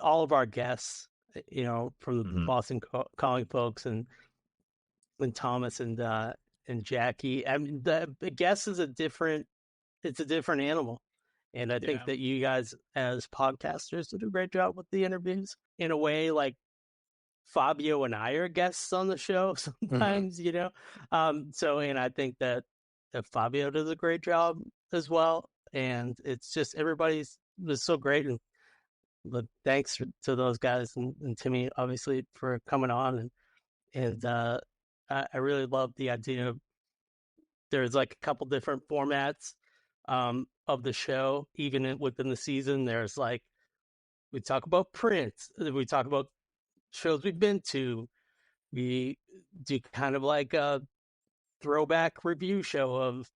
all of our guests. From the Mhm. Boston Calling folks and Thomas and Jackie. I mean, the guest is it's a different animal. And I think Yeah. that you guys as podcasters did a great job with the interviews. In a way, like Fabio and I are guests on the show sometimes, and I think that Fabio does a great job as well. And it's just was so great. And but thanks to those guys and Timmy, obviously, for coming on. And I really love the idea of there's like a couple different formats of the show, even within the season. There's like, we talk about Prince, we talk about shows we've been to, we do kind of like a throwback review show of,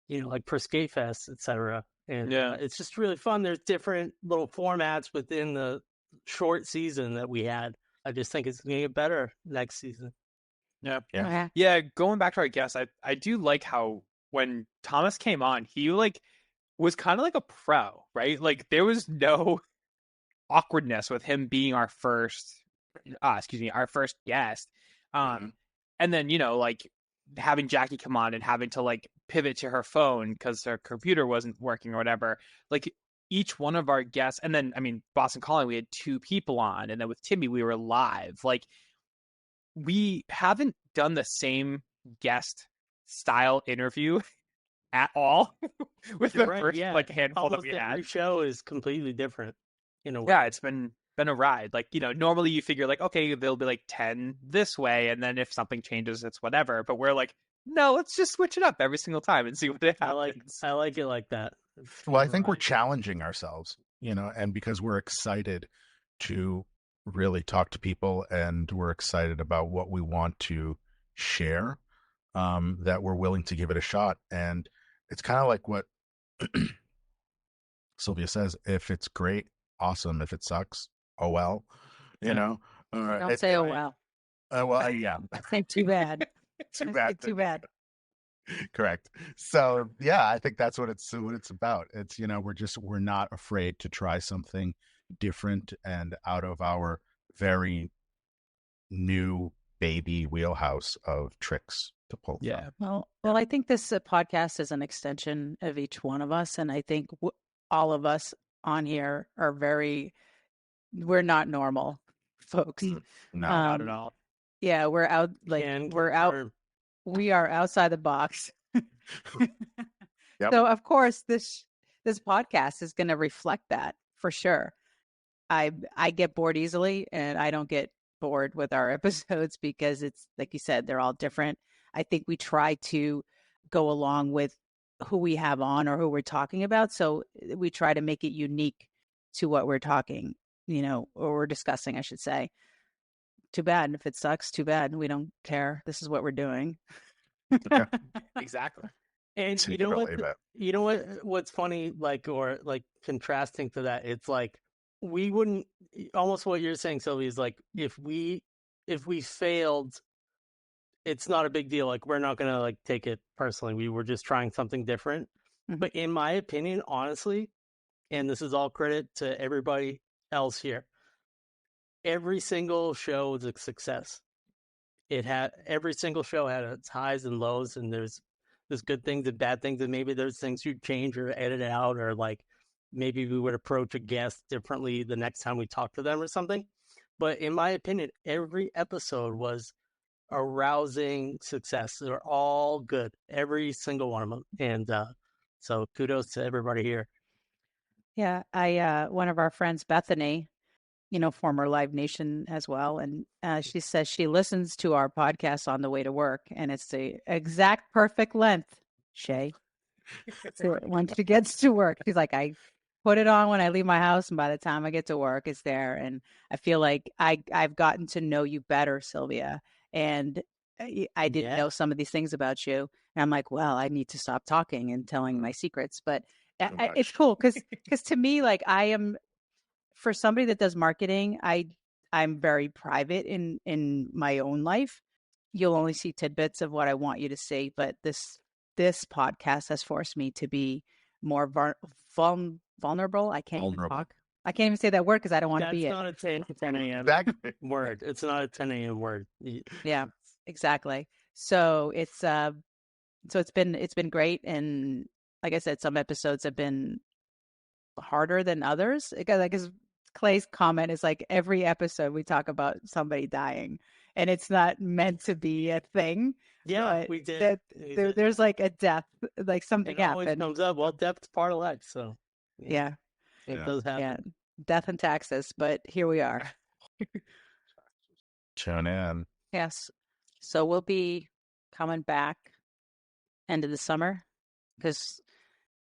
like for Skate Fest, etc. And Yeah. it's just really fun. There's different little formats within the short season that we had. I just think it's going to get better next season. Yeah. Yeah. Yeah. Yeah, going back to our guest, I do like how when Thomas came on, he like was kind of like a pro, right? Like there was no awkwardness with him being our first our first guest. Mhm. And then, like having Jackie come on and having to like pivot to her phone because her computer wasn't working or whatever. Like each one of our guests, and then I mean Boston Calling, we had 2 people on, and then with Timmy, we were live. Like we haven't done the same guest style interview at all with the Right? first Yeah. like handful that Almost we every had. show is completely different in a way. Yeah, it's been a ride. Like, normally you figure like, okay, there'll be like 10 this way, and then if something changes, it's whatever. But we're like, no, let's just switch it up every single time and see what happens. I like it like that. Well, I think we're challenging ourselves, and because we're excited to really talk to people and we're excited about what we want to share, that we're willing to give it a shot. And it's kind of like what Sylvia says: if it's great, awesome. If it sucks, oh well, you know. Don't say, oh, well. Well, yeah, Say too bad. too Say bad. too bad. Correct. So yeah, I think that's what it's about. It's we're not afraid to try something different and out of our very new baby wheelhouse of tricks to pull Yeah. from. Well, I think this podcast is an extension of each one of us. And I think all of us on here are we're not normal folks. No, Not at all. Yeah, we're out, we are outside the box. Yep. So of course this podcast is going to reflect that for sure. I get bored easily, and I don't get bored with our episodes because it's like you said, they're all different. I think we try to go along with who we have on or who we're talking about. So we try to make it unique to what we're talking, or we're discussing, I should say. Too bad. If it sucks, too bad. We don't care. This is what we're doing. Exactly. And you know what? What's funny, or contrasting to that, it's like we wouldn't almost what you're saying, Sylvie, is like if we failed, it's not a big deal. Like we're not gonna take it personally. We were just trying something different. Mhm. But in my opinion, honestly, and this is all credit to everybody else here, every single show was a success. Every single show had its highs and lows, and there's good things and bad things, and maybe there's things you change or edit out, or maybe we would approach a guest differently the next time we talk to them or something. But in my opinion, every episode was a rousing success. They're all good, every single one of them, and so kudos to everybody here. Yeah, I one of our friends, Bethany, former Live Nation as well, and she says she listens to our podcast on the way to work, and it's the exact perfect length, Shay. So when she gets to work, she's like, I put it on when I leave my house, and by the time I get to work, it's there. And I feel like I've gotten to know you better, Sylvia, and I didn't know some of these things about you. And I'm like, well, I need to stop talking and telling my secrets. But it's cool because to me, like I am for somebody that does marketing, I'm very private in my own life. You'll only see tidbits of what I want you to see, but this podcast has forced me to be more vulnerable. I can't even talk. I can't even say that word because I don't want to be it. That's not a 10 a.m. word. It's not a 10 a.m. word. Yeah, exactly. So it's been great, and like I said, some episodes have been harder than others because Clay's comment is like every episode we talk about somebody dying, and it's not meant to be a thing. Yeah, we did. There's like a death, like something it always happened. comes up. Well, death's part of life, so Yeah, it does happen. Yeah, death and taxes, but here we are. Tune in. Yes, so we'll be coming back end of the summer because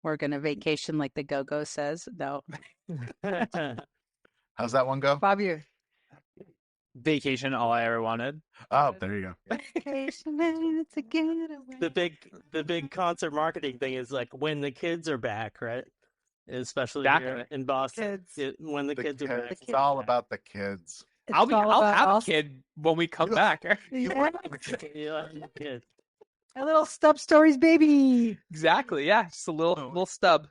we're gonna vacation, like the Go-Go says. No, How's that one go? Bob, you. Vacation, all I ever wanted. Oh, there you go. Vacation to get away. The big concert marketing thing is like when the kids are back, right? especially here Exactly. in Boston. Kids. When the kids are back. It's all about the kids. I'll have a kid when we come back. Yeah. Yeah, kid. A little Stub Stories baby. Exactly. Yeah, just a little stub.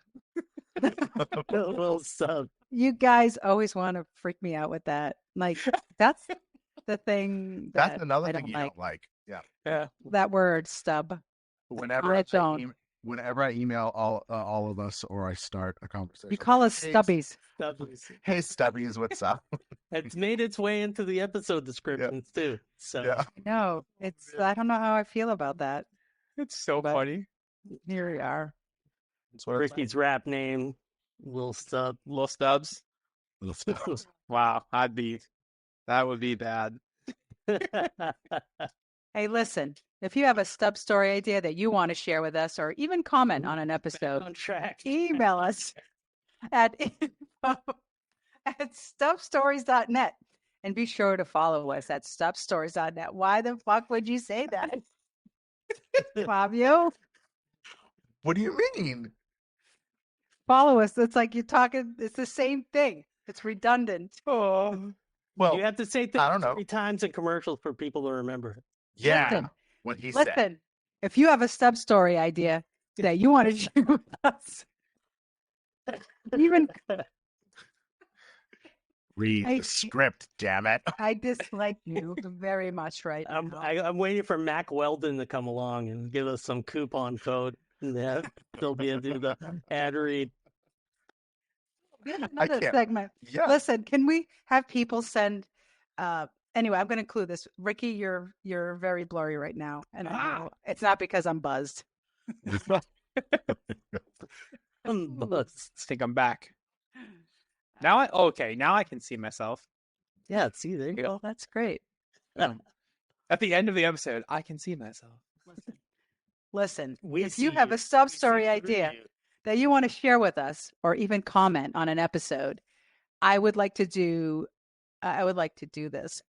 Little sub. You guys always want to freak me out with that. Like, that's the thing that That's another I thing don't you like. don't like. Yeah. Yeah. That word, stub. Whenever On I its own. whenever I email all of us or I start a conversation, You call us hey, stubbies. Stubbies. Hey, Stubbies, what's up? It's made its way into the episode descriptions too. So Yeah. No, I don't know how I feel about that. It's so But- funny. Here we are. That's what it's Ricky's rap name, Lil Stub. Little stubs. little stuff. Wow, that would be bad. Hey, listen, if you have a stub story idea that you want to share with us or even comment on an Back episode, on track. email us at stubstories.net and be sure to follow us at stubstories.net. Why the fuck would you say that? Fabio, What do you mean? follow us. It's like you're talking, it's the same thing. It's redundant. Oh, Well, You have to say things I don't know. 3 times in commercials for people to remember. yeah. Listen, What he said. Listen, if you have a stub story idea that you want to share with us, even Read I- the script, damn it. I dislike you very much right now. I'm waiting for Mac Weldon to come along and give us some coupon code. Yeah, he'll be able to do the ad read. We have another can't- segment. Yeah. Listen, can we have people send? Anyway, I'm going to include this. Ricky, you're very blurry right now, and I know it's not because I'm buzzed. But I think I'm back. Now I can see myself. yeah, see there you go. Well, that's great. At the end of the episode, I can see myself. Listen, We if see you have you. a stub We see story through idea you. that you want to share with us, or even comment on an episode, I would like to do this.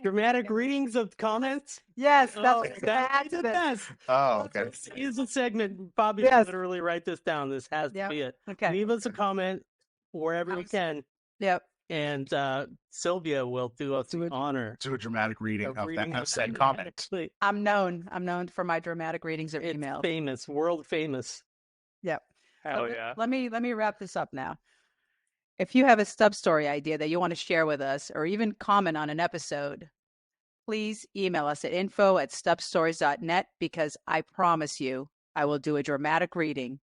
Dramatic readings of comments. Yes, that's Oh, what that'd be that's the it. best. Oh, okay. This is a segment. Bobby, Yes. literally write this down. This has Yep. to be it. Okay. Leave us a comment wherever you can, Yep. and Sylvia will do us Do the it. honor Do a dramatic reading of of reading that it said comment. dramatically. I'm known for my dramatic readings of It's emails. famous, world famous. Yep. Hell yeah. Let me wrap this up now. If you have a stub story idea that you want to share with us or even comment on an episode, please email us at info@stubstories.net because I promise you I will do a dramatic reading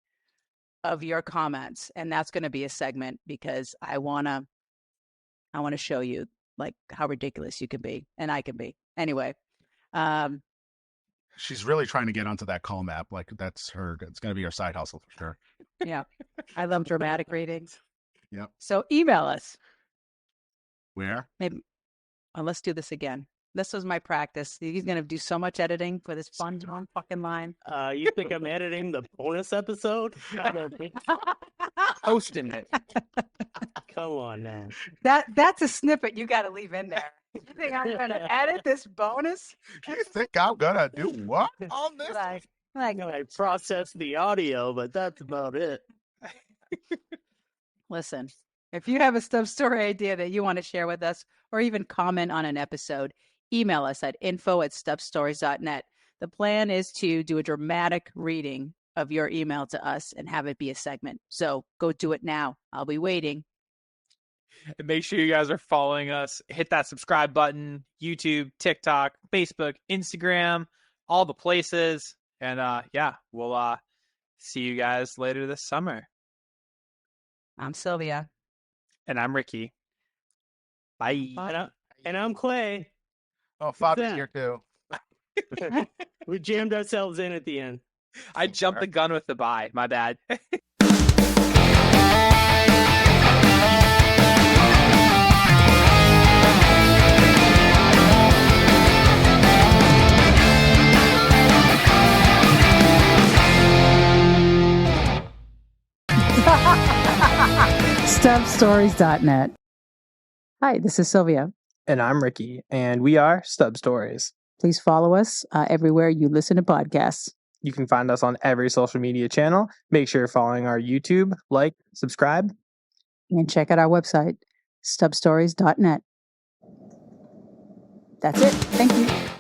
of your comments. And that's going to be a segment because I want to show you like how ridiculous you can be and I can be. Anyway, She's really trying to get onto that call map. Like it's going to be her side hustle for sure. yeah, I love dramatic readings. Yep. So email us. Where? Maybe let's do this again. This was my practice. He's gonna do so much editing for this one fucking line. You think I'm editing the bonus episode? Hosting it. Come on now. That's a snippet you got to leave in there. You think I'm gonna edit this bonus? You think I'm gonna do what on this? Like I process the audio, but that's about it. listen, if you have a stub story idea that you want to share with us or even comment on an episode, email us at info@stubstories.net. The plan is to do a dramatic reading of your email to us and have it be a segment. So go do it now. I'll be waiting. And make sure you guys are following us. Hit that subscribe button. YouTube, TikTok, Facebook, Instagram, all the places. And yeah, we'll see you guys later this summer. I'm Sylvia. And I'm Ricky. Bye. And I'm Clay. Oh, Fabi's that? here too. We jammed ourselves in at the end. I jumped the gun with the bye. My bad. Stubstories.net. Hi, this is Sylvia. And I'm Ricky, and we are Stub Stories. Please follow us everywhere you listen to podcasts. You can find us on every social media channel. Make sure you're following our YouTube, like, subscribe. And check out our website, stubstories.net. That's it. Thank you.